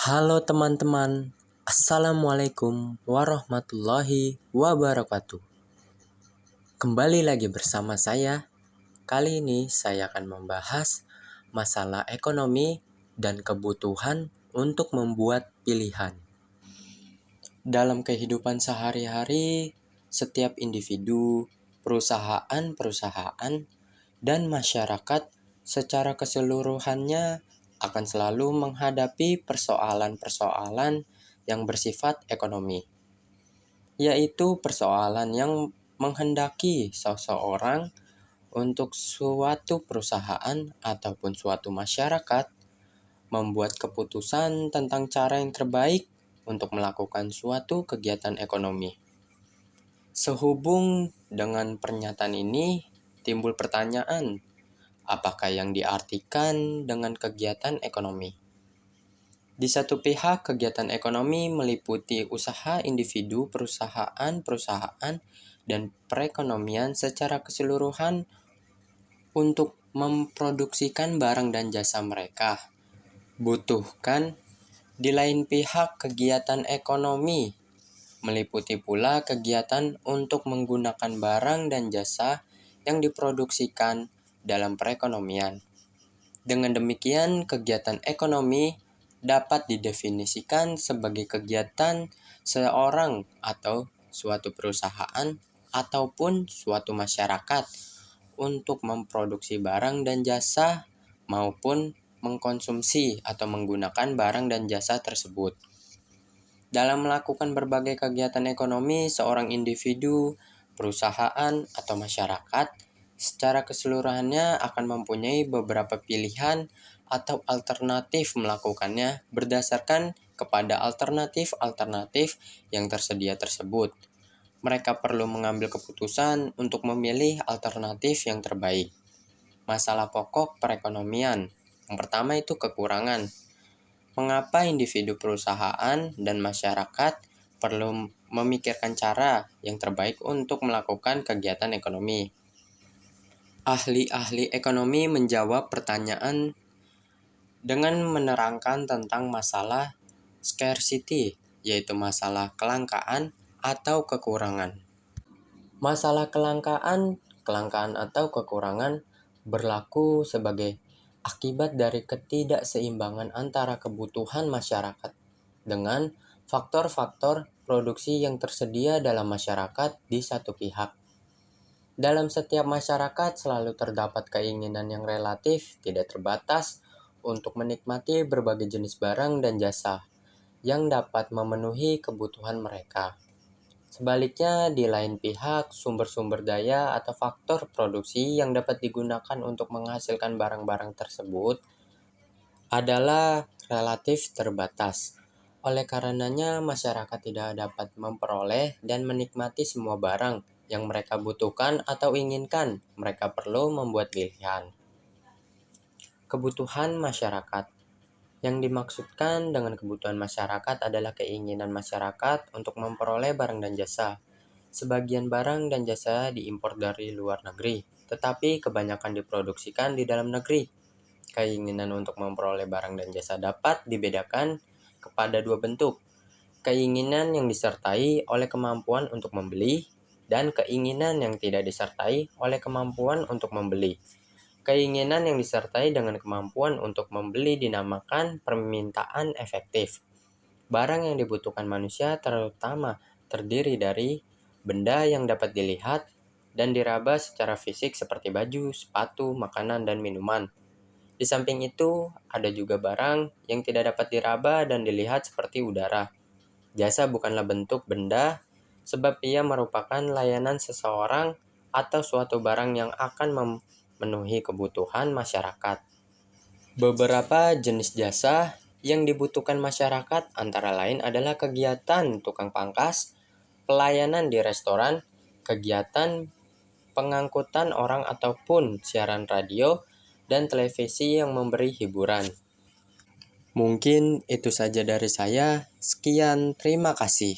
Halo teman-teman, Assalamualaikum warahmatullahi wabarakatuh. Kembali lagi bersama saya. Kali ini saya akan membahas masalah ekonomi dan kebutuhan untuk membuat pilihan. Dalam kehidupan sehari-hari, setiap individu, perusahaan, dan masyarakat secara keseluruhannya akan selalu menghadapi persoalan-persoalan yang bersifat ekonomi, yaitu persoalan yang menghendaki seseorang untuk suatu perusahaan ataupun suatu masyarakat membuat keputusan tentang cara yang terbaik untuk melakukan suatu kegiatan ekonomi. Sehubung dengan pernyataan ini, timbul pertanyaan, apakah yang diartikan dengan kegiatan ekonomi? Di satu pihak, kegiatan ekonomi meliputi usaha individu, perusahaan, dan perekonomian secara keseluruhan untuk memproduksikan barang dan jasa mereka. Butuhkan. Di lain pihak, kegiatan ekonomi meliputi pula kegiatan untuk menggunakan barang dan jasa yang diproduksikan dalam perekonomian. Dengan demikian, kegiatan ekonomi dapat didefinisikan sebagai kegiatan seorang atau suatu perusahaan ataupun suatu masyarakat untuk memproduksi barang dan jasa maupun mengkonsumsi atau menggunakan barang dan jasa tersebut. Dalam melakukan berbagai kegiatan ekonomi, seorang individu, perusahaan, atau masyarakat secara keseluruhannya akan mempunyai beberapa pilihan atau alternatif melakukannya berdasarkan kepada alternatif yang tersedia tersebut. Mereka perlu mengambil keputusan untuk memilih alternatif yang terbaik. Masalah pokok perekonomian. Yang pertama itu kekurangan. Mengapa individu, perusahaan, dan masyarakat perlu memikirkan cara yang terbaik untuk melakukan kegiatan ekonomi? Ahli-ahli ekonomi menjawab pertanyaan dengan menerangkan tentang masalah scarcity, yaitu masalah kelangkaan atau kekurangan. Masalah kelangkaan atau kekurangan berlaku sebagai akibat dari ketidakseimbangan antara kebutuhan masyarakat dengan faktor-faktor produksi yang tersedia dalam masyarakat di satu pihak. Dalam setiap masyarakat selalu terdapat keinginan yang relatif tidak terbatas untuk menikmati berbagai jenis barang dan jasa yang dapat memenuhi kebutuhan mereka. Sebaliknya, di lain pihak, sumber-sumber daya atau faktor produksi yang dapat digunakan untuk menghasilkan barang-barang tersebut adalah relatif terbatas. Oleh karenanya, masyarakat tidak dapat memperoleh dan menikmati semua barang yang mereka butuhkan atau inginkan. Mereka perlu membuat pilihan. Kebutuhan masyarakat. Yang dimaksudkan dengan kebutuhan masyarakat adalah keinginan masyarakat untuk memperoleh barang dan jasa. Sebagian barang dan jasa diimpor dari luar negeri, tetapi kebanyakan diproduksikan di dalam negeri. Keinginan untuk memperoleh barang dan jasa dapat dibedakan kepada dua bentuk. Keinginan yang disertai oleh kemampuan untuk membeli, dan keinginan yang tidak disertai oleh kemampuan untuk membeli. Keinginan yang disertai dengan kemampuan untuk membeli dinamakan permintaan efektif. Barang yang dibutuhkan manusia terutama terdiri dari benda yang dapat dilihat dan diraba secara fisik seperti baju, sepatu, makanan, dan minuman. Di samping itu, ada juga barang yang tidak dapat diraba dan dilihat seperti udara. Jasa bukanlah bentuk benda, sebab ia merupakan layanan seseorang atau suatu barang yang akan memenuhi kebutuhan masyarakat. Beberapa jenis jasa yang dibutuhkan masyarakat antara lain adalah kegiatan tukang pangkas, pelayanan di restoran, kegiatan pengangkutan orang ataupun siaran radio dan televisi yang memberi hiburan. Mungkin itu saja dari saya. Sekian, terima kasih.